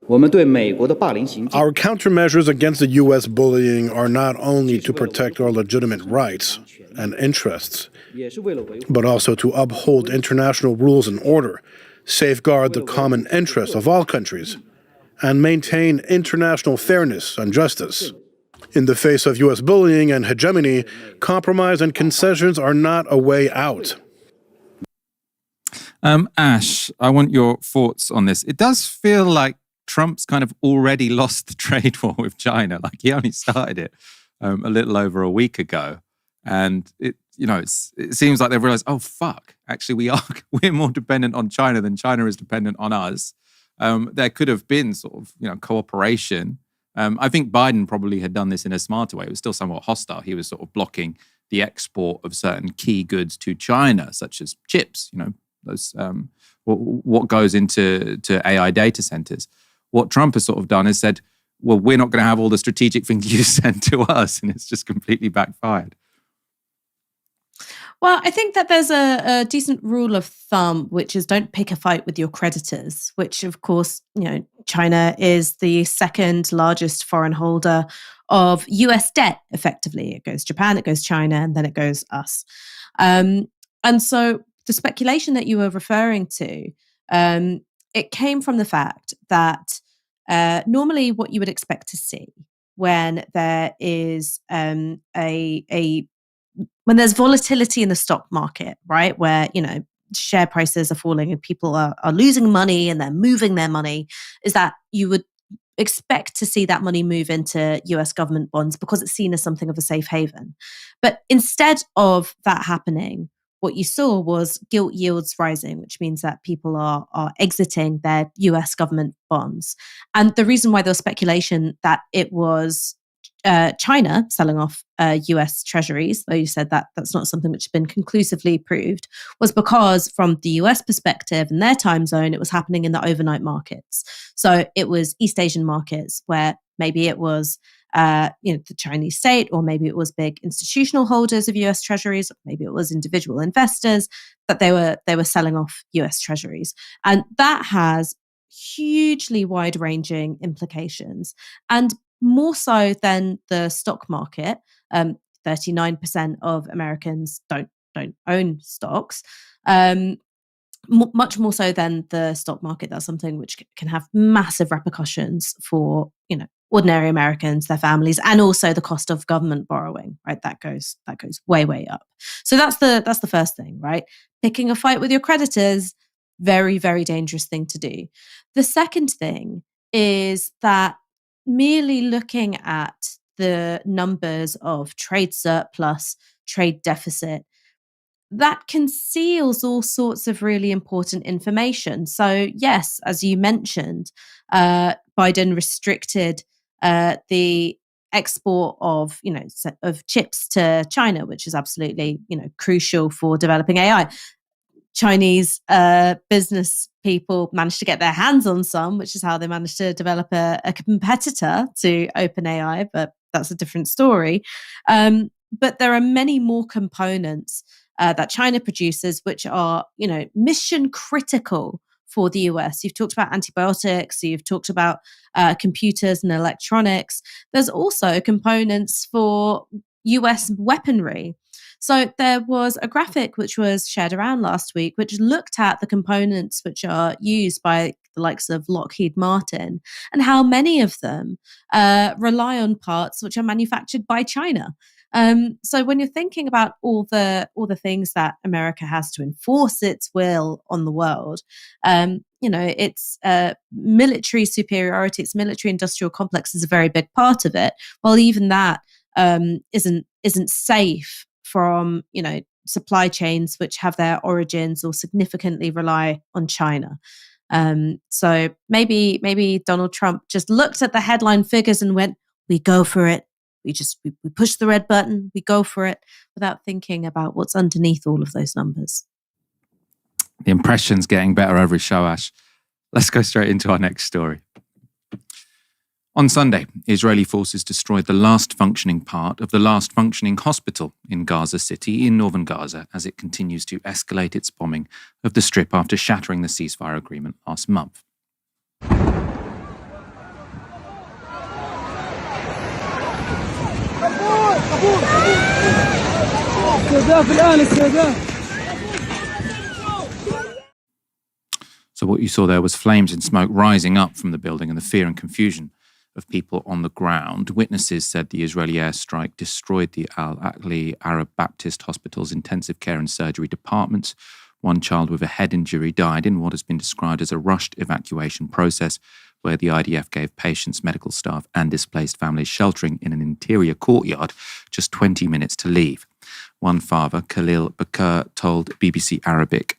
Our countermeasures against the U.S. bullying are not only to protect our legitimate rights and interests, but also to uphold international rules and order, safeguard the common interests of all countries, and maintain international fairness and justice. In the face of U.S. bullying and hegemony, compromise and concessions are not a way out. Ash, I want your thoughts on this. It does feel like Trump's kind of already lost the trade war with China. Like he only started it a little over a week ago. And it seems like they've realized, oh, fuck, actually we're more dependent on China than China is dependent on us. There could have been sort of, cooperation. I think Biden probably had done this in a smarter way. It was still somewhat hostile. He was sort of blocking the export of certain key goods to China, such as chips, those what goes into AI data centers. What Trump has sort of done is said, well, we're not going to have all the strategic things you send to us. And it's just completely backfired. Well, I think that there's a decent rule of thumb, which is don't pick a fight with your creditors, which, of course, China is the second largest foreign holder of US debt, effectively. It goes Japan, it goes China, and then it goes us. And so the speculation that you were referring to, it came from the fact that normally what you would expect to see when there is when there's volatility in the stock market, right, where share prices are falling and people are losing money and they're moving their money, is that you would expect to see that money move into US government bonds because it's seen as something of a safe haven. But instead of that happening, what you saw was gilt yields rising, which means that people are exiting their US government bonds. And the reason why there was speculation that it was China selling off US treasuries, though you said that that's not something which has been conclusively proved, was because from the US perspective and their time zone, it was happening in the overnight markets. So it was East Asian markets where maybe it was the Chinese state, or maybe it was big institutional holders of US treasuries, or maybe it was individual investors that they were selling off US treasuries. And that has hugely wide-ranging implications. And more so than the stock market, 39% of Americans don't own stocks. Much more so than the stock market. That's something which can have massive repercussions for ordinary Americans, their families, and also the cost of government borrowing. Right, that goes way up. So that's the first thing, right? Picking a fight with your creditors, very, very dangerous thing to do. The second thing is that merely looking at the numbers of trade surplus, trade deficit, that conceals all sorts of really important information. So yes, as you mentioned, Biden restricted the export of, of chips to China, which is absolutely, crucial for developing AI. Chinese business people managed to get their hands on some, which is how they managed to develop a competitor to OpenAI, but that's a different story. But there are many more components that China produces, which are, mission critical for the US. You've talked about antibiotics, you've talked about computers and electronics. There's also components for US weaponry. So there was a graphic which was shared around last week, which looked at the components which are used by the likes of Lockheed Martin and how many of them rely on parts which are manufactured by China. So when you're thinking about all the things that America has to enforce its will on the world, its military superiority, its military industrial complex is a very big part of it. Well, even that isn't safe from, supply chains which have their origins or significantly rely on China. So maybe Donald Trump just looked at the headline figures and went, we go for it. We push the red button, we go for it, without thinking about what's underneath all of those numbers. The impression's getting better every show, Ash. Let's go straight into our next story. On Sunday, Israeli forces destroyed the last functioning part of the last functioning hospital in Gaza City in northern Gaza as it continues to escalate its bombing of the Strip after shattering the ceasefire agreement last month. So what you saw there was flames and smoke rising up from the building and the fear and confusion of people on the ground. Witnesses said the Israeli airstrike destroyed the Al-Aqli Arab Baptist Hospital's intensive care and surgery departments. One child with a head injury died in what has been described as a rushed evacuation process, where the IDF gave patients, medical staff and displaced families sheltering in an interior courtyard just 20 minutes to leave. One father, Khalil Bakr, told BBC Arabic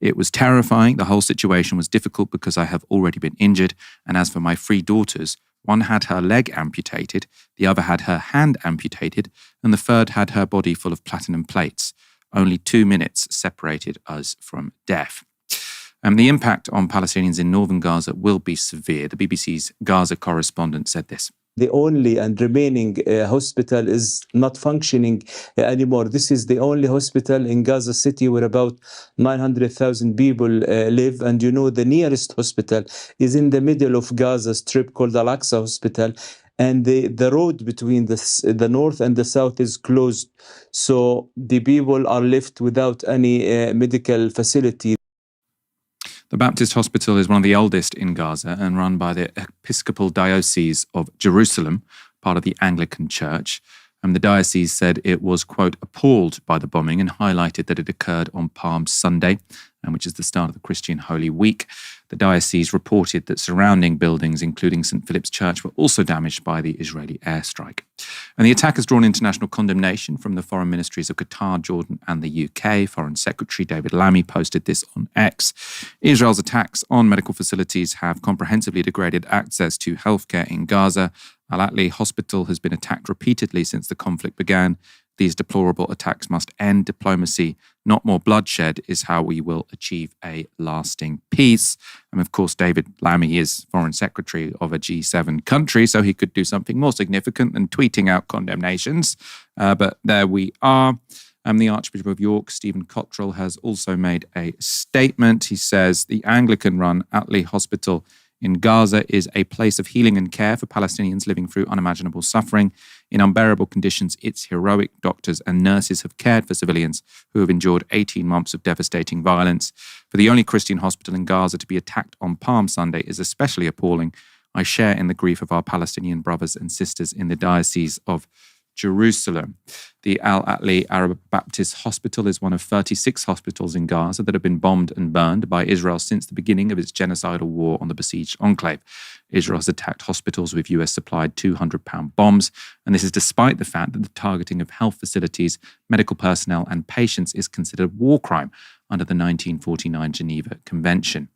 it was terrifying. The whole situation was difficult because I have already been injured. And as for my 3 daughters, one had her leg amputated, the other had her hand amputated, and the third had her body full of platinum plates. Only 2 minutes separated us from death. The impact on Palestinians in northern Gaza will be severe. The BBC's Gaza correspondent said this. The only and remaining hospital is not functioning anymore. This is the only hospital in Gaza City where about 900,000 people live. And the nearest hospital is in the middle of Gaza Strip called Al-Aqsa Hospital. And the road between the north and the south is closed. So the people are left without any medical facility. The Baptist Hospital is one of the oldest in Gaza and run by the Episcopal Diocese of Jerusalem, part of the Anglican Church. And the diocese said it was, quote, appalled by the bombing and highlighted that it occurred on Palm Sunday, which is the start of the Christian Holy Week. The diocese reported that surrounding buildings, including St. Philip's Church, were also damaged by the Israeli airstrike. And the attack has drawn international condemnation from the foreign ministries of Qatar, Jordan, and the UK. Foreign Secretary David Lammy posted this on X. Israel's attacks on medical facilities have comprehensively degraded access to healthcare in Gaza. Al-Aqli Hospital has been attacked repeatedly since the conflict began. These deplorable attacks must end. Diplomacy, not more bloodshed, is how we will achieve a lasting peace. And of course, David Lammy is Foreign Secretary of a G7 country, so he could do something more significant than tweeting out condemnations. But there we are. The Archbishop of York, Stephen Cottrell, has also made a statement. He says the Anglican-run Al-Aqli Hospital in Gaza is a place of healing and care for Palestinians living through unimaginable suffering. In unbearable conditions, its heroic doctors and nurses have cared for civilians who have endured 18 months of devastating violence. For the only Christian hospital in Gaza to be attacked on Palm Sunday is especially appalling. I share in the grief of our Palestinian brothers and sisters in the Diocese of Jerusalem. The Al-Aqli Arab Baptist Hospital is one of 36 hospitals in Gaza that have been bombed and burned by Israel since the beginning of its genocidal war on the besieged enclave. Israel has attacked hospitals with US-supplied 200-pound bombs, and this is despite the fact that the targeting of health facilities, medical personnel, and patients is considered a war crime under the 1949 Geneva Convention.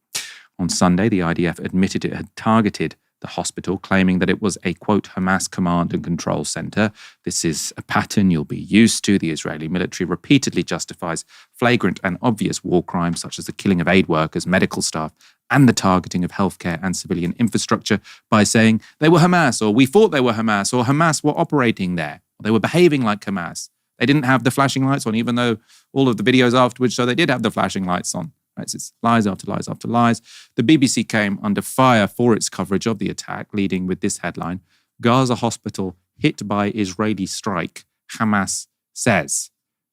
On Sunday, the IDF admitted it had targeted the hospital, claiming that it was a, quote, Hamas command and control center. This is a pattern you'll be used to. The Israeli military repeatedly justifies flagrant and obvious war crimes, such as the killing of aid workers, medical staff, and the targeting of healthcare and civilian infrastructure by saying they were Hamas, or we thought they were Hamas, or Hamas were operating there. They were behaving like Hamas. They didn't have the flashing lights on, even though all of the videos afterwards show they did have the flashing lights on. Right, so it's lies after lies after lies. The BBC came under fire for its coverage of the attack, leading with this headline: Gaza hospital hit by Israeli strike, Hamas says.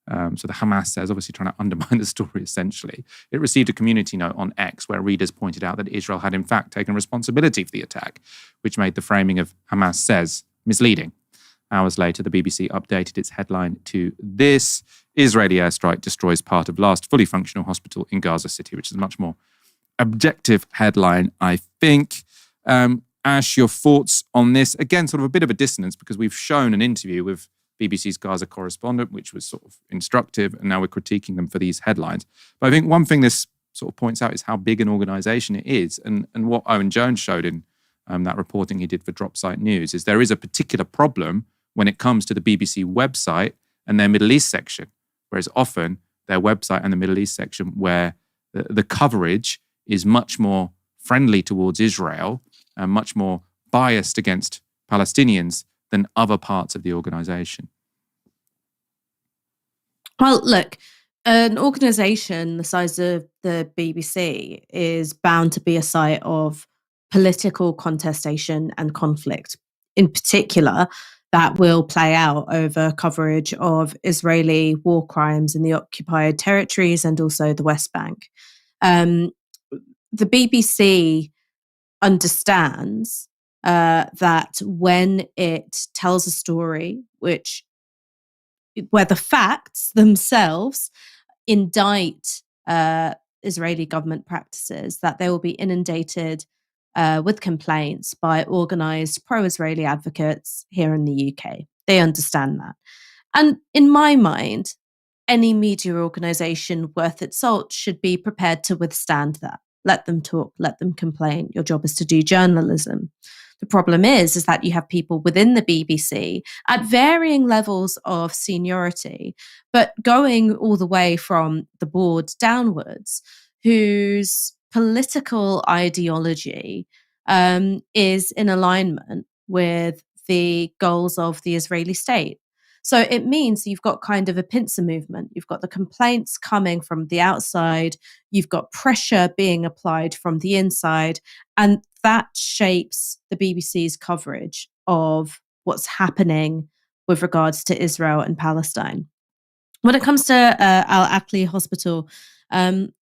So the Hamas says, obviously trying to undermine the story essentially. It received a community note on X where readers pointed out that Israel had in fact taken responsibility for the attack, which made the framing of Hamas says misleading. Hours later, the BBC updated its headline to this: Israeli airstrike destroys part of last fully functional hospital in Gaza City, which is a much more objective headline, I think. Ash, your thoughts on this? Again, sort of a bit of a dissonance because we've shown an interview with BBC's Gaza correspondent, which was sort of instructive, and now we're critiquing them for these headlines. But I think one thing this sort of points out is how big an organisation it is, and what Owen Jones showed in that reporting he did for Dropsite News is there is a particular problem when it comes to the BBC website and their Middle East section, whereas often their website and the Middle East section where the coverage is much more friendly towards Israel and much more biased against Palestinians than other parts of the organisation. Well, look, an organisation the size of the BBC is bound to be a site of political contestation and conflict. In particular, that will play out over coverage of Israeli war crimes in the occupied territories and also the West Bank. The BBC understands that when it tells a story where the facts themselves indict Israeli government practices, that they will be inundated with complaints by organised pro-Israeli advocates here in the UK. They understand that. And in my mind, any media organisation worth its salt should be prepared to withstand that. Let them talk, let them complain. Your job is to do journalism. The problem is that you have people within the BBC at varying levels of seniority, but going all the way from the board downwards, whose political ideology is in alignment with the goals of the Israeli state. So it means you've got kind of a pincer movement. You've got the complaints coming from the outside. You've got pressure being applied from the inside. And that shapes the BBC's coverage of what's happening with regards to Israel and Palestine. When it comes to Al-Aqli Hospital,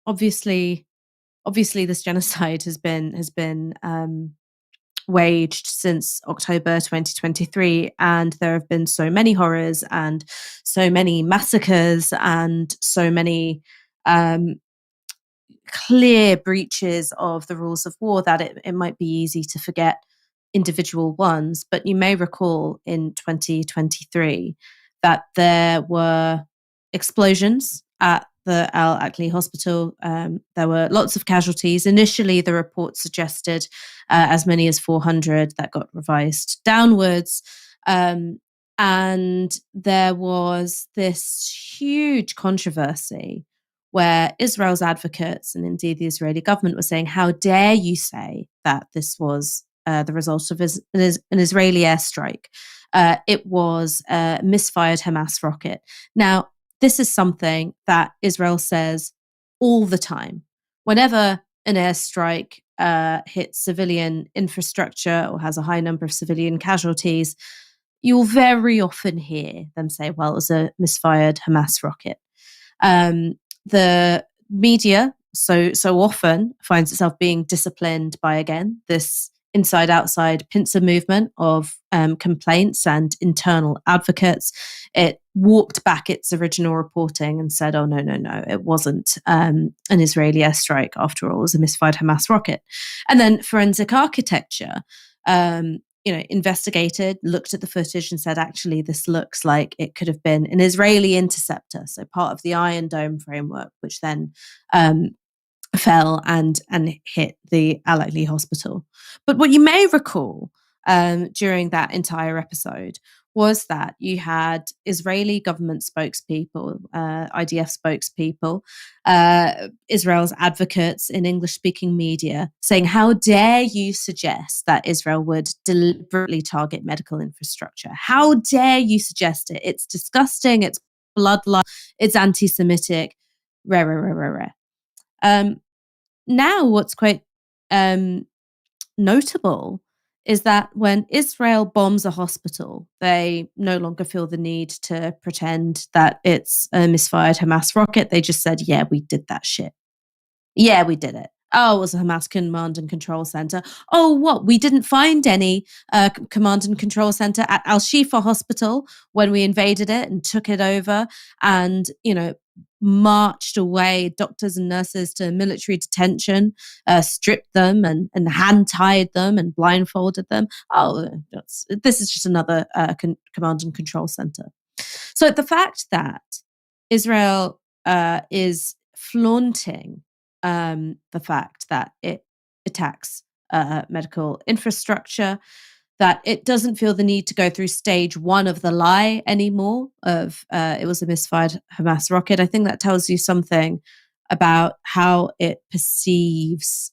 obviously this genocide has been waged since October 2023, and there have been so many horrors and so many massacres and so many clear breaches of the rules of war that it might be easy to forget individual ones. But you may recall in 2023 that there were explosions at the Al-Aqli Hospital. There were lots of casualties. Initially, the report suggested as many as 400. That got revised downwards. And there was this huge controversy where Israel's advocates and indeed the Israeli government were saying, how dare you say that this was the result of an Israeli airstrike? It was a misfired Hamas rocket. Now, this is something that Israel says all the time. Whenever an airstrike hits civilian infrastructure or has a high number of civilian casualties, you'll very often hear them say, well, it was a misfired Hamas rocket. The media so often finds itself being disciplined by, again, this inside-outside pincer movement of complaints and internal advocates. It walked back its original reporting and said, oh, no, it wasn't an Israeli airstrike. After all, it was a misfired Hamas rocket. And then forensic architecture, investigated, looked at the footage and said, actually, this looks like it could have been an Israeli interceptor. So part of the Iron Dome framework, which then fell and hit the Al-Ahli hospital. But what you may recall during that entire episode was that you had Israeli government spokespeople, IDF spokespeople, Israel's advocates in English-speaking media saying, how dare you suggest that Israel would deliberately target medical infrastructure? How dare you suggest it? It's disgusting, it's bloodlust, it's anti-Semitic, rare. Now what's quite notable is that when Israel bombs a hospital, they no longer feel the need to pretend that it's a misfired Hamas rocket. They just said, yeah, we did that shit. Yeah, we did it. Oh, it was a Hamas command and control center. Oh, what? We didn't find any command and control center at Al-Shifa Hospital when we invaded it and took it over and, marched away doctors and nurses to military detention, stripped them and hand-tied them and blindfolded them. Oh, this is just another command and control center. So the fact that Israel is flaunting the fact that it attacks medical infrastructure, that it doesn't feel the need to go through stage one of the lie anymore of it was a misfired Hamas rocket. I think that tells you something about how it perceives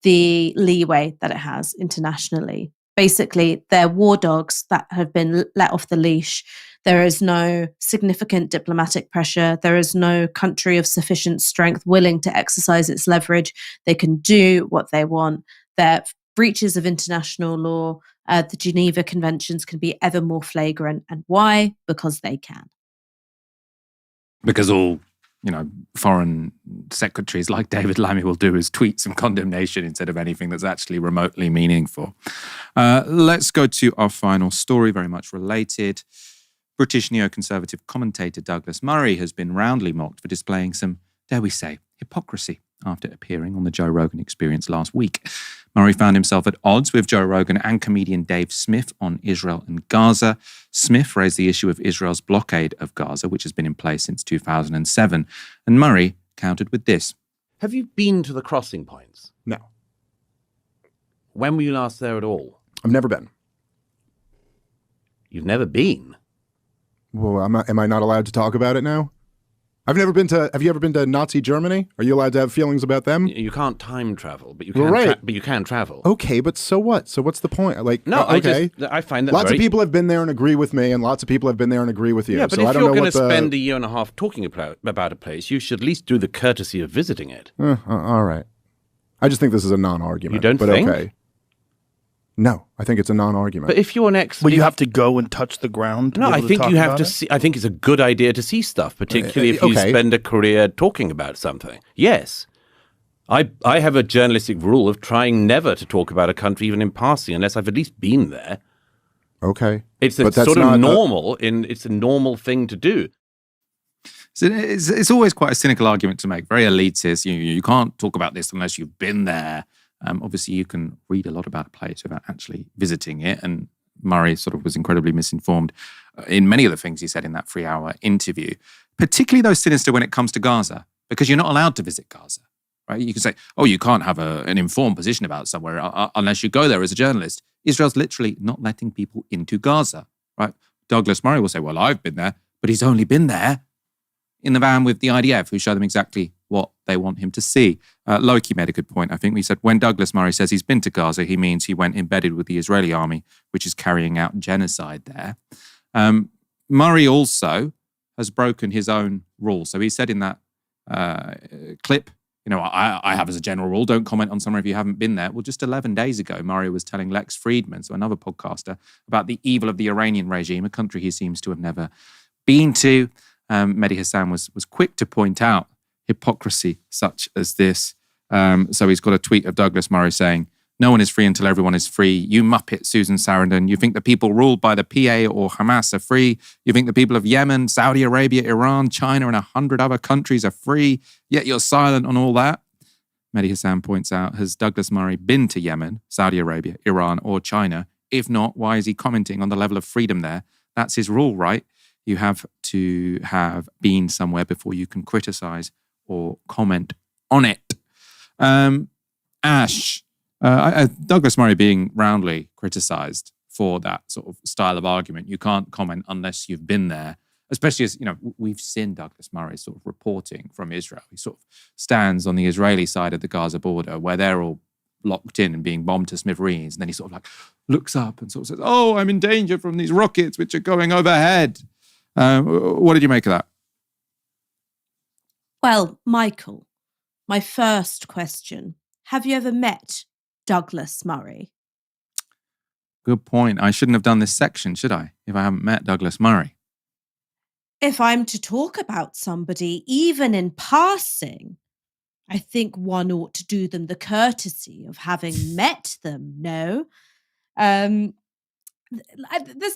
the leeway that it has internationally. Basically, they're war dogs that have been let off the leash. There is no significant diplomatic pressure. There is no country of sufficient strength willing to exercise its leverage. They can do what they want. Their breaches of international law, the Geneva Conventions can be ever more flagrant. And why? Because they can. Because all, foreign secretaries like David Lammy will do is tweet some condemnation instead of anything that's actually remotely meaningful. Let's go to our final story, very much related. British neoconservative commentator Douglas Murray has been roundly mocked for displaying some, dare we say, hypocrisy after appearing on the Joe Rogan Experience last week. Murray found himself at odds with Joe Rogan and comedian Dave Smith on Israel and Gaza. Smith raised the issue of Israel's blockade of Gaza, which has been in place since 2007. And Murray countered with this. Have you been to the crossing points? No. When were you last there at all? I've never been. You've never been? Well, am I not allowed to talk about it now? I've never been to. Have you ever been to Nazi Germany? Are you allowed to have feelings about them? You can't time travel, but you can. But you can travel. Okay, but so what? So what's the point? No, okay. I find that lots of people have been there and agree with me, and lots of people have been there and agree with you. Yeah, but so if you're going to spend a year and a half talking about a place, you should at least do the courtesy of visiting it. All right. I just think this is a non-argument. You don't think? Okay. No, I think it's a non-argument. But if you're an Will you have to go and touch the ground? No, I think you have to see. I think it's a good idea to see stuff, particularly if you spend a career talking about something. Yes. I have a journalistic rule of trying never to talk about a country even in passing unless I've at least been there. Okay. It's sort of normal. It's a normal thing to do. So it's always quite a cynical argument to make, very elitist. You can't talk about this unless you've been there. Obviously, you can read a lot about a place without actually visiting it. And Murray sort of was incredibly misinformed in many of the things he said in that 3-hour interview, particularly those sinister when it comes to Gaza, because you're not allowed to visit Gaza, right? You can say, oh, you can't have an informed position about somewhere unless you go there as a journalist. Israel's literally not letting people into Gaza, right? Douglas Murray will say, well, I've been there, but he's only been there in the van with the IDF, who show them exactly what they want him to see. Loki made a good point, I think. We said when Douglas Murray says he's been to Gaza, he means he went embedded with the Israeli army, which is carrying out genocide there. Murray also has broken his own rules. So he said in that clip, I have as a general rule, don't comment on somewhere if you haven't been there. Well, just 11 days ago, Murray was telling Lex Friedman, so another podcaster, about the evil of the Iranian regime, a country he seems to have never been to. Mehdi Hassan was quick to point out hypocrisy such as this. So he's got a tweet of Douglas Murray saying, no one is free until everyone is free. You muppet, Susan Sarandon. You think the people ruled by the PA or Hamas are free. You think the people of Yemen, Saudi Arabia, Iran, China, and 100 other countries are free, yet you're silent on all that. Mehdi Hassan points out, has Douglas Murray been to Yemen, Saudi Arabia, Iran, or China? If not, why is he commenting on the level of freedom there? That's his rule, right? You have to have been somewhere before you can criticize or comment on it. Ash, Douglas Murray being roundly criticised for that sort of style of argument. You can't comment unless you've been there, especially as, we've seen Douglas Murray sort of reporting from Israel. He sort of stands on the Israeli side of the Gaza border where they're all locked in and being bombed to smithereens. And then he sort of like looks up and sort of says, "Oh, I'm in danger from these rockets which are going overhead." What did you make of that? Well, Michael, my first question. Have you ever met Douglas Murray? Good point. I shouldn't have done this section, should I, if I haven't met Douglas Murray? If I'm to talk about somebody, even in passing, I think one ought to do them the courtesy of having met them, no? There's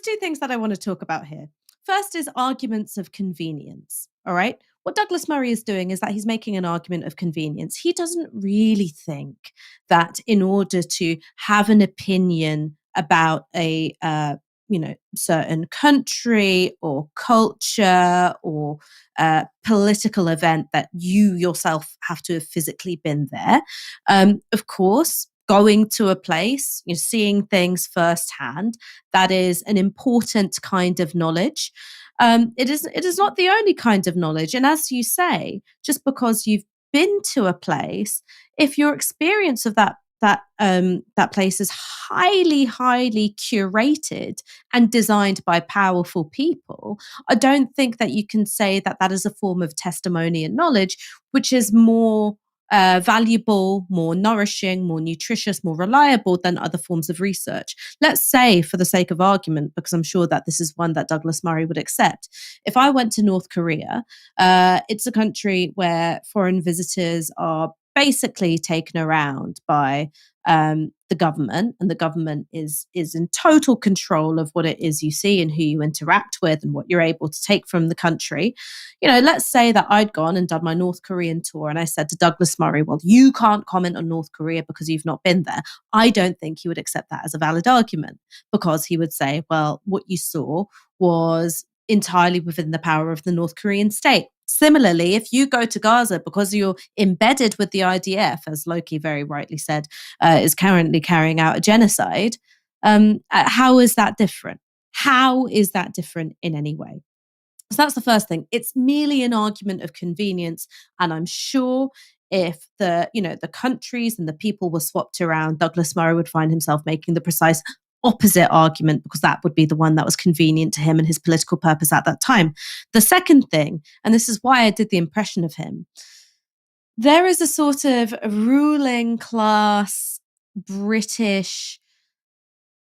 two things that I want to talk about here. First is arguments of convenience, all right? What Douglas Murray is doing is that he's making an argument of convenience. He doesn't really think that in order to have an opinion about a certain country or culture or political event that you yourself have to have physically been there. Of course, going to a place, seeing things firsthand, that is an important kind of knowledge. It is not the only kind of knowledge. And as you say, just because you've been to a place, if your experience of that place is highly, highly curated and designed by powerful people, I don't think that you can say that that is a form of testimony and knowledge, which is more valuable, more nourishing, more nutritious, more reliable than other forms of research. Let's say, for the sake of argument, because I'm sure that this is one that Douglas Murray would accept, if I went to North Korea, it's a country where foreign visitors are basically taken around by the government, and the government is in total control of what it is you see and who you interact with and what you're able to take from the country. Let's say that I'd gone and done my North Korean tour and I said to Douglas Murray, well, you can't comment on North Korea because you've not been there. I don't think he would accept that as a valid argument, because he would say, well, what you saw was entirely within the power of the North Korean state. Similarly, if you go to Gaza because you're embedded with the IDF, as Loki very rightly said, is currently carrying out a genocide, how is that different? How is that different in any way? So that's the first thing. It's merely an argument of convenience. And I'm sure if the countries and the people were swapped around, Douglas Murray would find himself making the precise opposite argument, because that would be the one that was convenient to him and his political purpose at that time. The second thing, and this is why I did the impression of him, there is a sort of ruling class British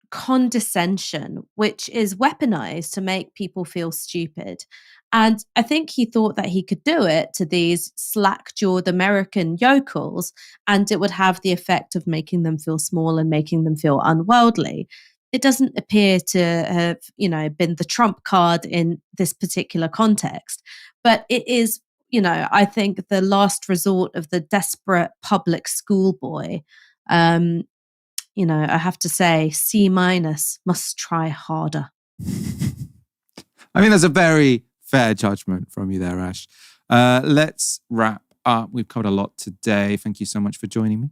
condescension which is weaponized to make people feel stupid. And I think he thought that he could do it to these slack-jawed American yokels, and it would have the effect of making them feel small and making them feel unworldly. It doesn't appear to have, been the trump card in this particular context, but it is, I think the last resort of the desperate public schoolboy. I have to say, C- must try harder. I mean, that's a very fair judgment from you there, Ash. Let's wrap up. We've covered a lot today. Thank you so much for joining me.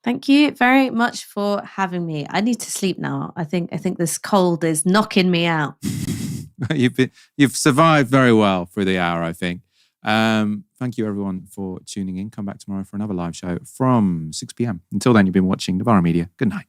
Thank you very much for having me. I need to sleep now. I think this cold is knocking me out. You've survived very well through the hour, I think. Thank you, everyone, for tuning in. Come back tomorrow for another live show from 6 p.m. Until then, you've been watching Novara Media. Good night.